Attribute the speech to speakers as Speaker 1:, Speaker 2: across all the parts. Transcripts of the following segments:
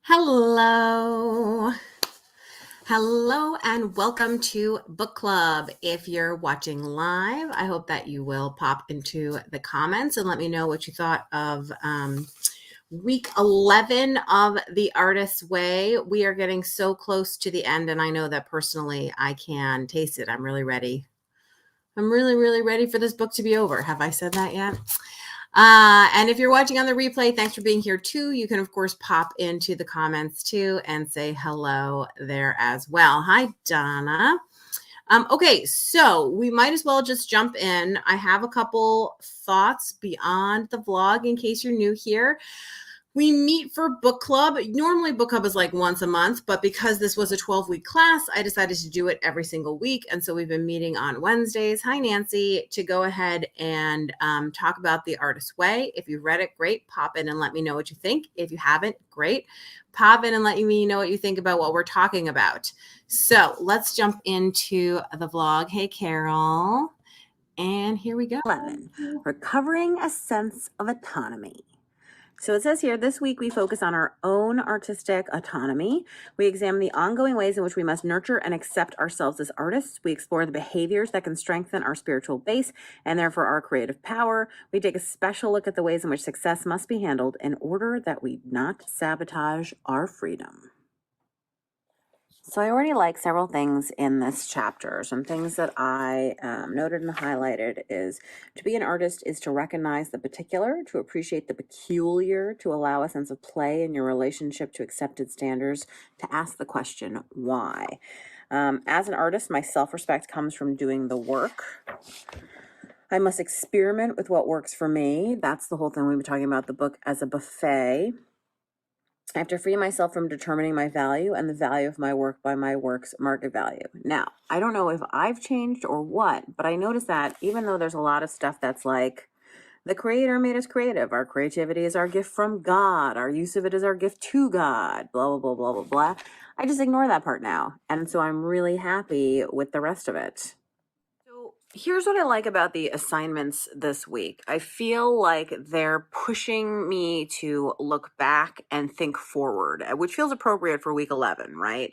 Speaker 1: Hello. Hello and welcome to Book Club. If you're watching live, I hope that you will pop into the comments and let me know what you thought of week 11 of The Artist's Way. We are getting so close to the end, and I know that personally I can taste it. I'm really ready. I'm really ready for this book to be over. Have I said that yet? And if you're watching on the replay, thanks for being here too. You can, of course, pop into the comments too and say hello there as well. Hi, Donna. Okay, so we might as well just jump in. I have a couple thoughts beyond the vlog in case you're new here. We meet for book club. Normally book club is like once a month, but because this was a 12-week class, I decided to do it every single week. And so we've been meeting on Wednesdays. Hi, Nancy, to go ahead and talk about The Artist's Way. If you've read it, great. Pop in and let me know what you think. If you haven't, great. Pop in and let me know what you think about what we're talking about. So let's jump into the vlog. Hey, Carol. And here we go.
Speaker 2: 11, recovering a sense of autonomy. So it says here, this week we focus on our own artistic autonomy. We examine the ongoing ways in which we must nurture and accept ourselves as artists. We explore the behaviors that can strengthen our spiritual base and therefore our creative power. We take a special look at the ways in which success must be handled in order that we not sabotage our freedom. So I already like several things in this chapter. Some things that I noted and highlighted is to be an artist is to recognize the particular, to appreciate the peculiar, to allow a sense of play in your relationship to accepted standards, to ask the question, why? As an artist, my self-respect comes from doing the work. I must experiment with what works for me. That's the whole thing we've been talking about, the book as a buffet. I have to free myself from determining my value and the value of my work by my work's market value. Now, I don't know if I've changed or what, but I noticed that even though there's a lot of stuff that's like, the creator made us creative, our creativity is our gift from God, our use of it is our gift to God, blah, blah, blah, blah, blah, blah. I just ignore that part now. And so I'm really happy with the rest of it. So here's what I like about the assignments this week. I feel like they're pushing me to look back and think forward, which feels appropriate for week 11, right?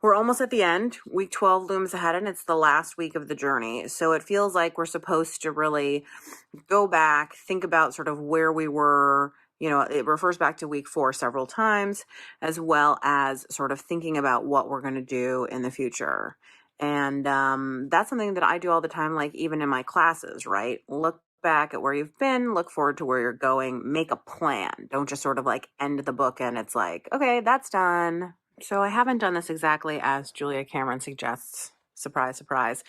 Speaker 2: We're almost at the end. Week 12 looms ahead, and it's the last week of the journey. So it feels like we're supposed to really go back, think about sort of where we were. You know, it refers back to week 4 several times, as well as sort of thinking about what we're going to do in the future. And that's something that I do all the time, like even in my classes, right? Look back at where you've been, look forward to where you're going, make a plan. Don't just sort of like end the book and it's like, okay, that's done. So I haven't done this exactly as Julia Cameron suggests. Surprise, surprise.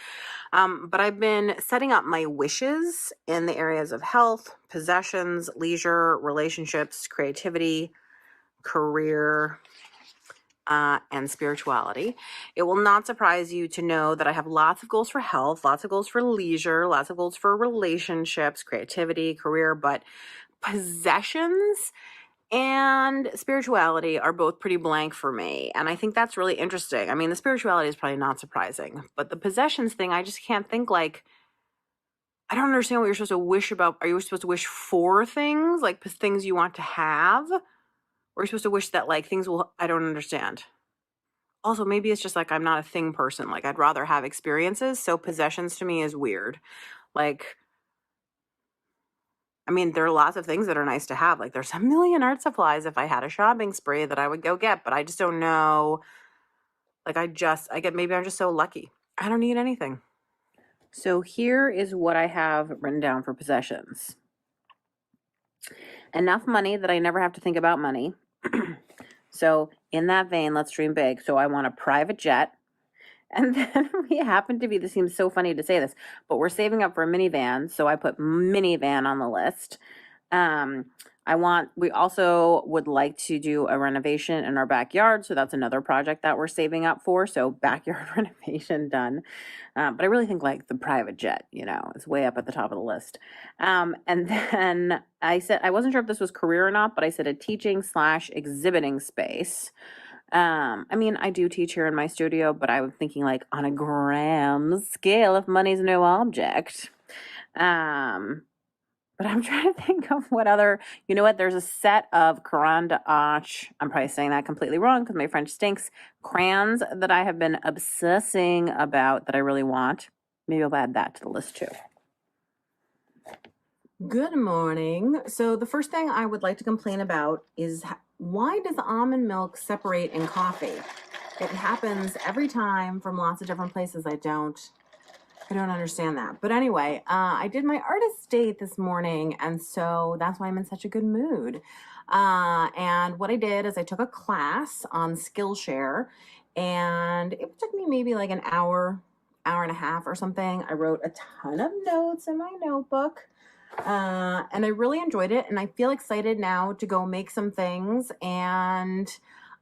Speaker 2: But I've been setting up my wishes in the areas of health, possessions, leisure, relationships, creativity, career, and spirituality. It will not surprise you to know that I have lots of goals for health, lots of goals for leisure, lots of goals for relationships, creativity, career, but possessions and spirituality are both pretty blank for me. And I think that's really interesting. I mean, the spirituality is probably not surprising, but the possessions thing, I just can't think like, I don't understand what you're supposed to wish about. Are you supposed to wish for things, like things you want to have? Or are you supposed to wish that like things will, I don't understand. Also, maybe it's just like I'm not a thing person. Like I'd rather have experiences. So possessions to me is weird. Like, I mean, there are lots of things that are nice to have. Like there's a million art supplies if I had a shopping spree that I would go get, but I just don't know. Like maybe I'm just so lucky. I don't need anything. So here is what I have written down for possessions. Enough money that I never have to think about money. So in that vein, let's dream big. So I want a private jet. And then we happen to be, this seems so funny to say this, but we're saving up for a minivan. So I put minivan on the list. We also would like to do a renovation in our backyard. So that's another project that we're saving up for. So backyard renovation done. But I really think like the private jet, is way up at the top of the list. And then I said, I wasn't sure if this was career or not, but I said a teaching/exhibiting space. I mean, I do teach here in my studio, but I'm thinking like on a gram scale if money's no object. But I'm trying to think of what other, you know what? There's a set of Caran d'Ache, I'm probably saying that completely wrong because my French stinks, crayons that I have been obsessing about that I really want. Maybe I'll add that to the list too.
Speaker 1: Good morning. So the first thing I would like to complain about is why does almond milk separate in coffee? It happens every time from lots of different places. I don't understand that. But anyway, I did my artist date this morning, and so that's why I'm in such a good mood. And what I did is I took a class on Skillshare, and it took me maybe like an hour, hour and a half or something. I wrote a ton of notes in my notebook. And I really enjoyed it, and I feel excited now to go make some things. And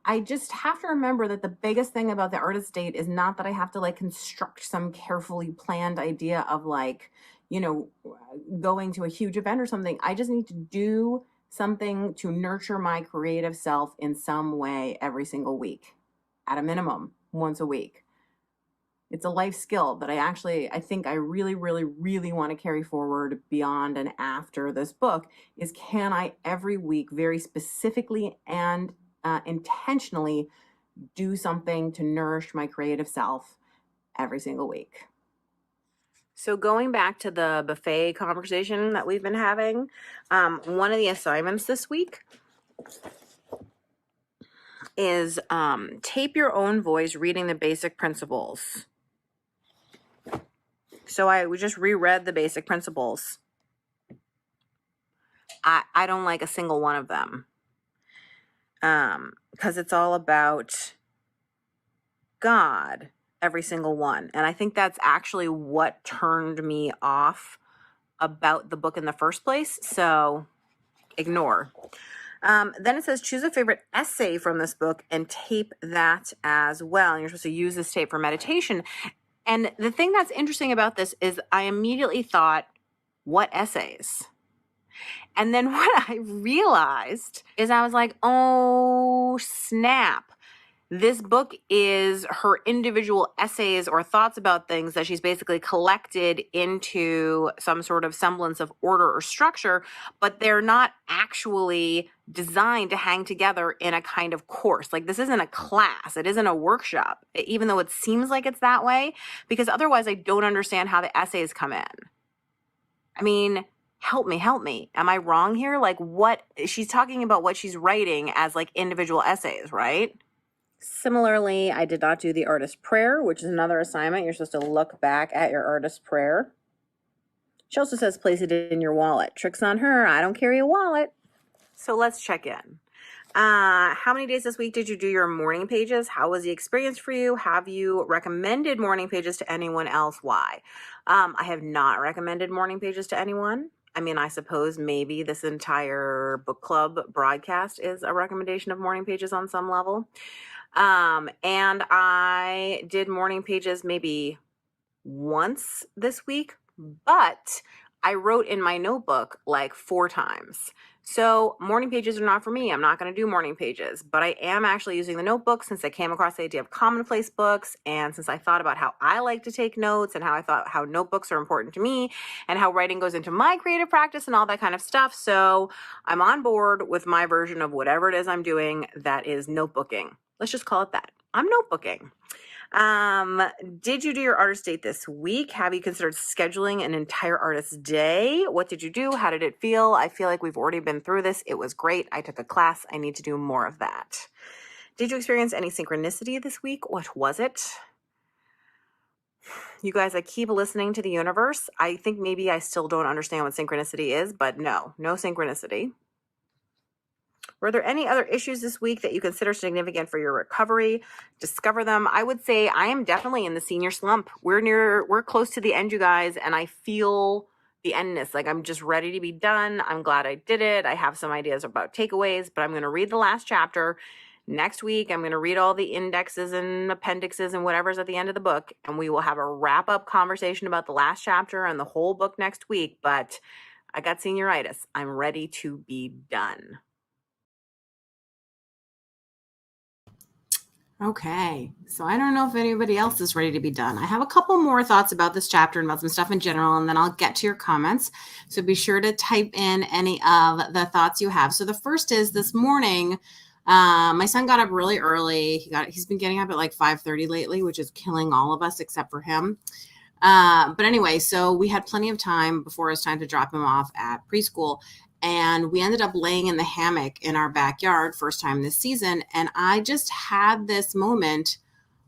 Speaker 1: I just have to remember that the biggest thing about the artist date is not that I have to like construct some carefully planned idea of like, going to a huge event or something. I just need to do something to nurture my creative self in some way every single week, at a minimum, once a week. It's a life skill that I think I really, really, really want to carry forward beyond and after this book is, can I every week very specifically and intentionally do something to nourish my creative self every single week?
Speaker 2: So going back to the buffet conversation that we've been having, one of the assignments this week is tape your own voice reading the basic principles. So we just reread the basic principles. I don't like a single one of them because it's all about God, every single one. And I think that's actually what turned me off about the book in the first place. So ignore. Then it says, choose a favorite essay from this book and tape that as well. And you're supposed to use this tape for meditation. And the thing that's interesting about this is I immediately thought, what essays? And then what I realized is I was like, oh, snap. This book is her individual essays or thoughts about things that she's basically collected into some sort of semblance of order or structure, but they're not actually designed to hang together in a kind of course. Like, this isn't a class. It isn't a workshop, even though it seems like it's that way, because otherwise I don't understand how the essays come in. I mean, help me. Am I wrong here? Like, what she's talking about, what she's writing as like individual essays, right? Similarly, I did not do the artist prayer, which is another assignment. You're supposed to look back at your artist prayer. She also says, place it in your wallet. Trick's on her. I don't carry a wallet. So let's check in. How many days this week did you do your morning pages? How was the experience for you? Have you recommended morning pages to anyone else? Why? I have not recommended morning pages to anyone. I mean, I suppose maybe this entire book club broadcast is a recommendation of morning pages on some level. And I did morning pages maybe once this week, but I wrote in my notebook like 4 times. So morning pages are not for me. I'm not going to do morning pages, but I am actually using the notebook since I came across the idea of commonplace books. And since I thought about how I like to take notes and how I thought how notebooks are important to me and how writing goes into my creative practice and all that kind of stuff. So I'm on board with my version of whatever it is I'm doing that is notebooking. Let's just call it that. I'm notebooking. Did you do your artist date this week? Have you considered scheduling an entire artist day? What did you do? How did it feel? I feel like we've already been through this. It was great. I took a class. I need to do more of that. Did you experience any synchronicity this week? What was it? You guys, I keep listening to the universe. I think maybe I still don't understand what synchronicity is, but no synchronicity. Were there any other issues this week that you consider significant for your recovery? Discover them. I would say I am definitely in the senior slump. We're close to the end, you guys, and I feel the endness. Like, I'm just ready to be done. I'm glad I did it. I have some ideas about takeaways, but I'm going to read the last chapter. Next week, I'm going to read all the indexes and appendixes and whatever's at the end of the book, and we will have a wrap-up conversation about the last chapter and the whole book next week, but I got senioritis. I'm ready to be done.
Speaker 1: Okay, so I don't know if anybody else is ready to be done. I have a couple more thoughts about this chapter and about some stuff in general, and then I'll get to your comments. So be sure to type in any of the thoughts you have. So the first is this morning, my son got up really early. He's been getting up at like 5:30 lately, which is killing all of us except for him. But anyway, so we had plenty of time before it was time to drop him off at preschool. And we ended up laying in the hammock in our backyard, first time this season. And I just had this moment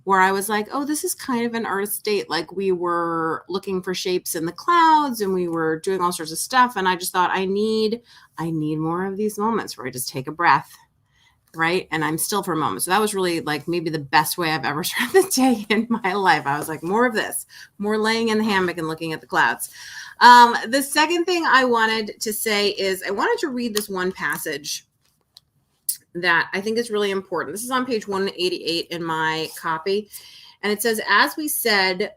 Speaker 1: where I was like, oh, this is kind of an Earth state. Like we were looking for shapes in the clouds and we were doing all sorts of stuff. And I just thought, I need more of these moments where I just take a breath, right? And I'm still for a moment. So that was really like maybe the best way I've ever started the day in my life. I was like, more of this, more laying in the hammock and looking at the clouds. The second thing I wanted to say is I wanted to read this one passage that I think is really important. This is on page 188 in my copy. And it says, as we said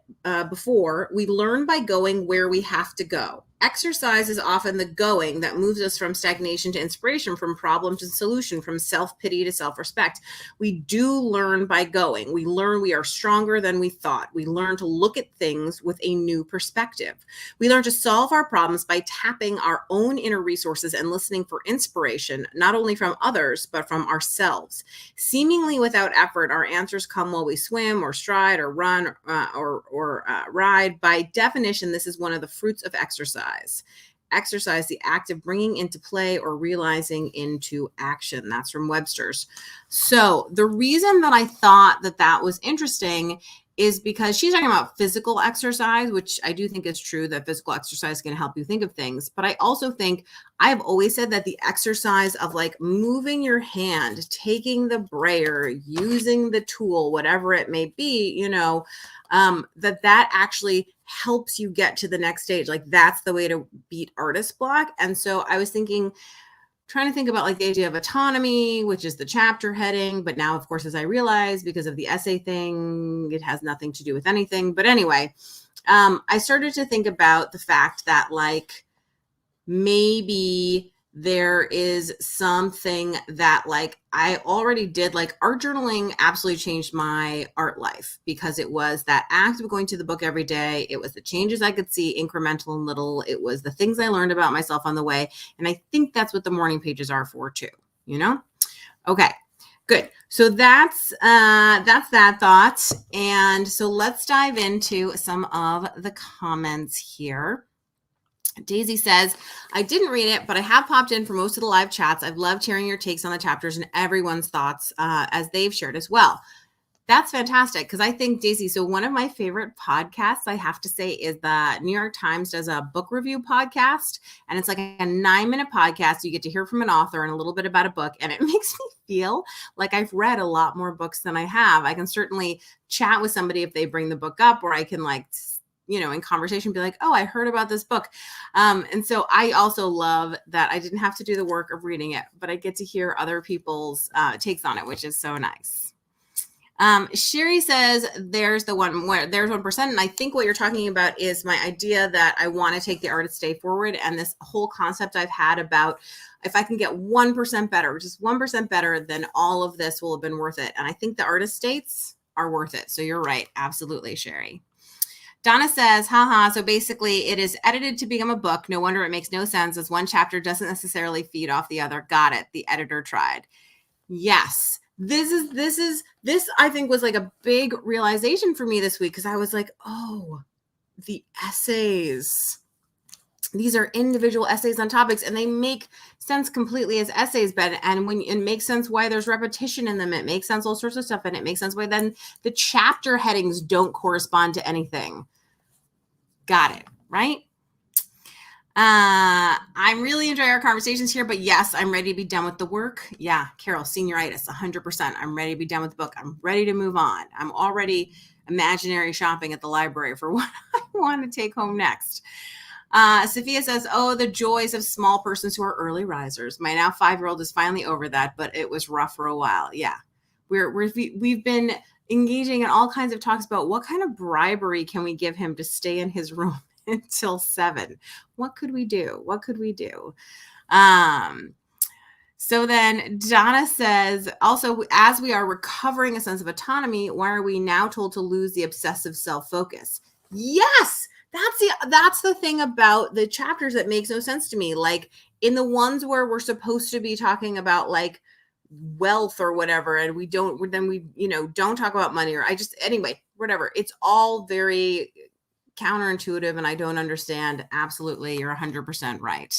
Speaker 1: before, we learn by going where we have to go. Exercise is often the going that moves us from stagnation to inspiration, from problem to solution, from self-pity to self-respect. We do learn by going. We learn we are stronger than we thought. We learn to look at things with a new perspective. We learn to solve our problems by tapping our own inner resources and listening for inspiration, not only from others, but from ourselves. Seemingly without effort, our answers come while we swim or stride or run or ride. By definition, this is one of the fruits of exercise. Exercise, the act of bringing into play or realizing into action. That's from Webster's. So the reason that I thought that that was interesting is because she's talking about physical exercise, which I do think is true that physical exercise can help you think of things. But I also think I've always said that the exercise of like moving your hand, taking the brayer, using the tool, whatever it may be, that actually helps you get to the next stage. Like that's the way to beat artist block. And so I was trying to think about like the idea of autonomy, which is the chapter heading. But now, of course, as I realized, because of the essay thing, it has nothing to do with anything. But anyway, I started to think about the fact that like maybe there is something that like I already did. Like art journaling absolutely changed my art life because it was that act of going to the book every day. It was the changes I could see, incremental and little. It was the things I learned about myself on the way. And I think that's what the morning pages are for too, Okay, good. So that's that thought. And so let's dive into some of the comments here. Daisy says, I didn't read it, but I have popped in for most of the live chats. I've loved hearing your takes on the chapters and everyone's thoughts as they've shared as well. That's fantastic because I think, Daisy, so one of my favorite podcasts, I have to say, is the New York Times does a book review podcast. And it's like a 9-minute podcast. You get to hear from an author and a little bit about a book. And it makes me feel like I've read a lot more books than I have. I can certainly chat with somebody if they bring the book up, or I can in conversation, be like, oh, I heard about this book. And so I also love that I didn't have to do the work of reading it, but I get to hear other people's takes on it, which is so nice. Sherry says, there's 1%. And I think what you're talking about is my idea that I want to take the artist day forward. And this whole concept I've had about if I can get 1% better, just 1% better, then all of this will have been worth it. And I think the artist states are worth it. So you're right. Absolutely, Sherry. Donna says, haha, so basically it is edited to become a book. No wonder it makes no sense as one chapter doesn't necessarily feed off the other. Got it. The editor tried. Yes. This I think was like a big realization for me this week because I was like, oh, the essays. These are individual essays on topics and they make sense completely as essays, and when it makes sense why there's repetition in them, it makes sense all sorts of stuff, and it makes sense why then the chapter headings don't correspond to anything. Got it, right? I really enjoy our conversations here, but yes, I'm ready to be done with the work. Yeah, Carol, senioritis, 100%. I'm ready to be done with the book. I'm ready to move on. I'm already imaginary shopping at the library for what I want to take home next. Sophia says, oh, the joys of small persons who are early risers. My now 5-year-old is finally over that, but it was rough for a while. Yeah, we've been engaging in all kinds of talks about what kind of bribery can we give him to stay in his room until 7. What could we do? So then Donna says, also, as we are recovering a sense of autonomy, why are we now told to lose the obsessive self-focus? Yes, that's the thing about the chapters that makes no sense to me. Like in the ones where we're supposed to be talking about like wealth or whatever, and we don't, then we, don't talk about money, or anyway, whatever. It's all very counterintuitive and I don't understand. Absolutely. You're 100% right.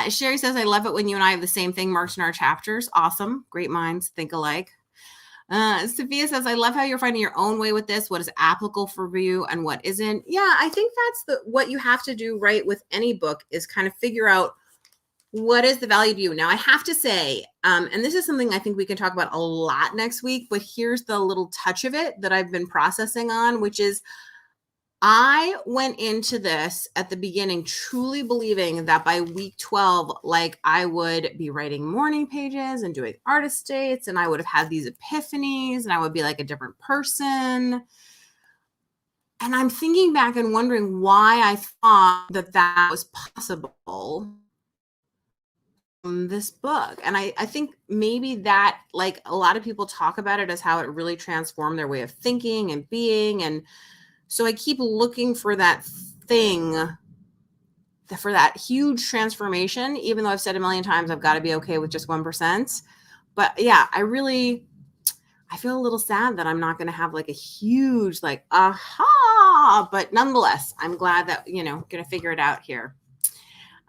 Speaker 1: Sherry says, I love it when you and I have the same thing marked in our chapters. Awesome. Great minds think alike. Sophia says, I love how you're finding your own way with this. What is applicable for you and what isn't. Yeah, I think that's what you have to do right with any book is kind of figure out what is the value to you. Now, I have to say, and this is something I think we can talk about a lot next week, but here's the little touch of it that I've been processing on, which is I went into this at the beginning truly believing that by week 12, like I would be writing morning pages and doing artist dates, and I would have had these epiphanies and I would be like a different person. And I'm thinking back and wondering why I thought that was possible from this book. And I think maybe that, like, a lot of people talk about it as how it really transformed their way of thinking and being. And so I keep looking for that thing, for that huge transformation, even though I've said a million times, I've got to be okay with just 1%. But yeah, I feel a little sad that I'm not going to have like a huge, like, aha, but nonetheless, I'm glad that, going to figure it out here.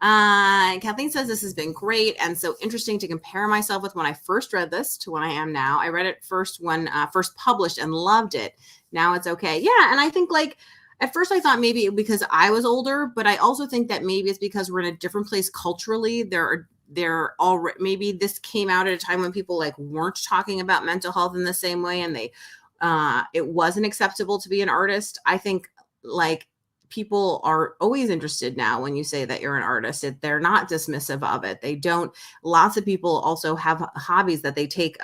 Speaker 1: Kathleen says, this has been great and so interesting to compare myself with when I first read this to when I am now. I read it first when first published and loved it. Now it's okay. Yeah. And I think like at first I thought maybe because I was older, but I also think that maybe it's because we're in a different place culturally. They're already, maybe this came out at a time when people like weren't talking about mental health in the same way, and it wasn't acceptable to be an artist. I think like people are always interested now when you say that you're an artist. They're not dismissive of it. They don't. Lots of people also have hobbies that they take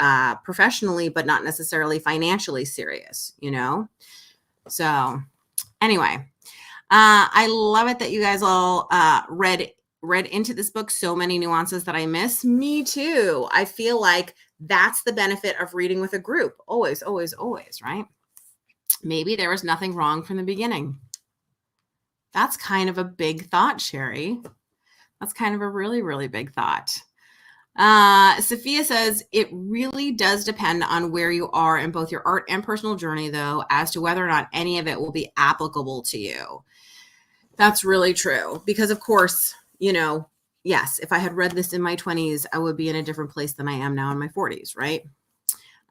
Speaker 1: professionally, but not necessarily financially serious, So anyway, I love it that you guys all read into this book. So many nuances that I miss. Me too. I feel like that's the benefit of reading with a group. Always, always, always, right? Maybe there was nothing wrong from the beginning. That's kind of a big thought, Sherry. That's kind of a really, really big thought. Sophia says, it really does depend on where you are in both your art and personal journey, though, as to whether or not any of it will be applicable to you. That's really true. Because, of course, yes, if I had read this in my 20s, I would be in a different place than I am now in my 40s, right?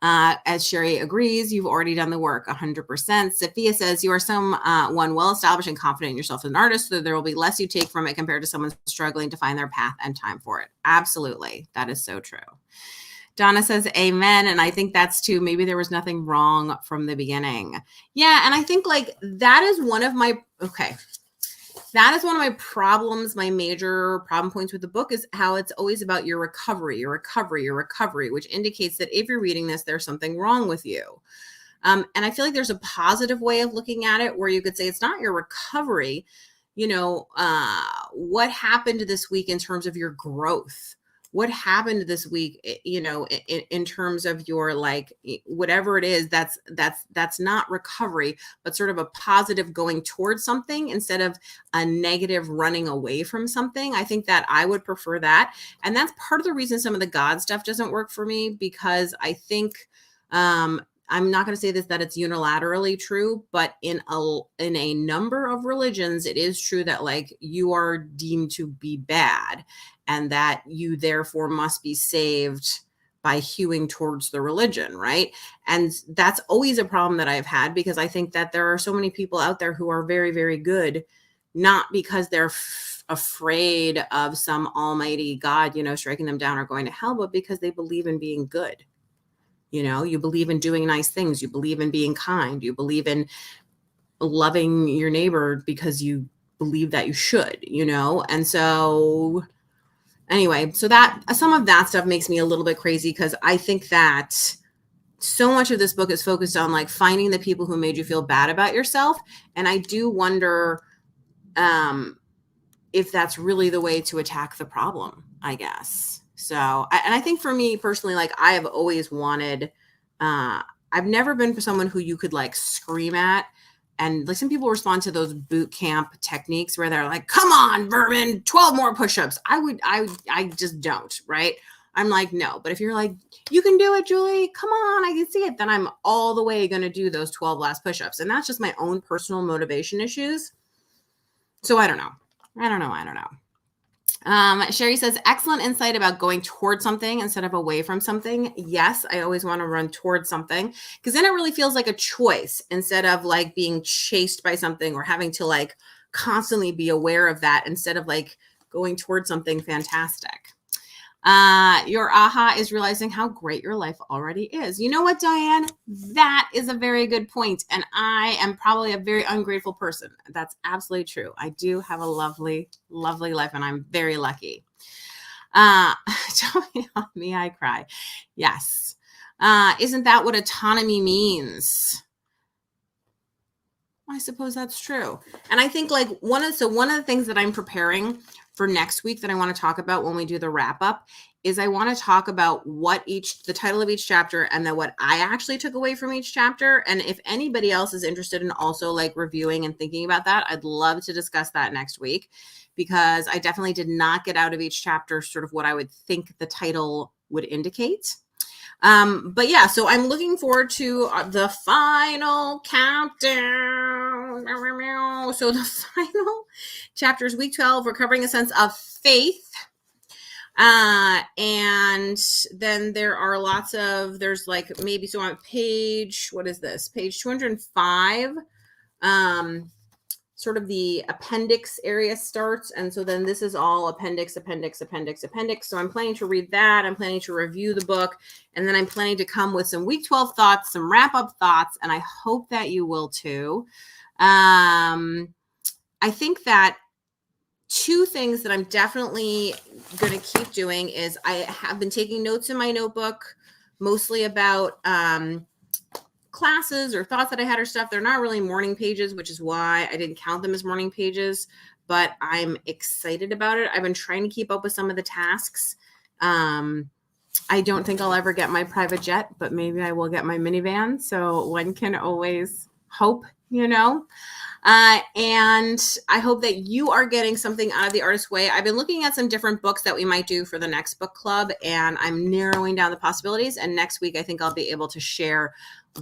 Speaker 1: As Sherry agrees, you've already done the work 100%. Sophia says, you are someone well-established and confident in yourself as an artist, so there will be less you take from it compared to someone struggling to find their path and time for it. Absolutely. That is so true. Donna says, amen. And I think that's too, maybe there was nothing wrong from the beginning. Yeah. And I think like that is one of my problems, my major problem points with the book is how it's always about your recovery, which indicates that if you're reading this, there's something wrong with you. And I feel like there's a positive way of looking at it where you could say it's not your recovery. What happened this week in terms of your growth? What happened this week, in terms of your, like, whatever it is, that's not recovery, but sort of a positive going towards something instead of a negative running away from something. I think that I would prefer that. And that's part of the reason some of the God stuff doesn't work for me, because I think, I'm not going to say this, that it's unilaterally true, but in a number of religions, it is true that like you are deemed to be bad and that you therefore must be saved by hewing towards the religion, right? And that's always a problem that I've had, because I think that there are so many people out there who are very, very good, not because they're afraid of some almighty God, striking them down or going to hell, but because they believe in being good. You believe in doing nice things. You believe in being kind. You believe in loving your neighbor because you believe that you should, And so anyway, so that some of that stuff makes me a little bit crazy, because I think that so much of this book is focused on like finding the people who made you feel bad about yourself. And I do wonder if that's really the way to attack the problem, I guess. So, and I think for me personally, like I have always wanted, I've never been someone who you could like scream at. And like some people respond to those boot camp techniques where they're like, come on, Vermin, 12 more push-ups. I just don't, right? I'm like, no. But if you're like, you can do it, Julie, come on, I can see it, then I'm all the way going to do those 12 last push-ups. And that's just my own personal motivation issues. So I don't know. Sherry says, excellent insight about going towards something instead of away from something. Yes, I always want to run towards something because then it really feels like a choice instead of like being chased by something or having to like constantly be aware of that instead of like going towards something fantastic. Your aha is realizing how great your life already is. You know what, Diane? That is a very good point. And I am probably a very ungrateful person. That's absolutely true. I do have a lovely, lovely life, and I'm very lucky. Tell me on me, I cry. Yes. Isn't that what autonomy means? I suppose that's true. And I think like one of the things that I'm preparing for next week that I want to talk about when we do the wrap up is I want to talk about what the title of each chapter and then what I actually took away from each chapter. And if anybody else is interested in also like reviewing and thinking about that, I'd love to discuss that next week because I definitely did not get out of each chapter sort of what I would think the title would indicate. But yeah, so I'm looking forward to the final countdown. So the final chapter is week 12, recovering a sense of faith. And then there are there's like maybe, so on page, what is this? Page 205. Sort of the appendix area starts. And so then this is all appendix. So I'm planning to read that. I'm planning to review the book. And then I'm planning to come with some week 12 thoughts, some wrap up thoughts. And I hope that you will too. I think that two things that I'm definitely going to keep doing is I have been taking notes in my notebook, mostly about, classes or thoughts that I had or stuff. They're not really morning pages, which is why I didn't count them as morning pages, but I'm excited about it. I've been trying to keep up with some of the tasks. I don't think I'll ever get my private jet, but maybe I will get my minivan. So one can always hope, you know. And I hope that you are getting something out of The Artist's Way. I've been looking at some different books that we might do for the next book club, and I'm narrowing down the possibilities. And next week, I think I'll be able to share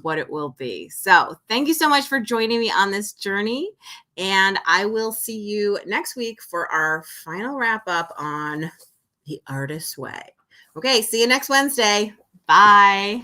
Speaker 1: what it will be. So thank you so much for joining me on this journey. And I will see you next week for our final wrap up on The Artist's Way. Okay, see you next Wednesday. Bye.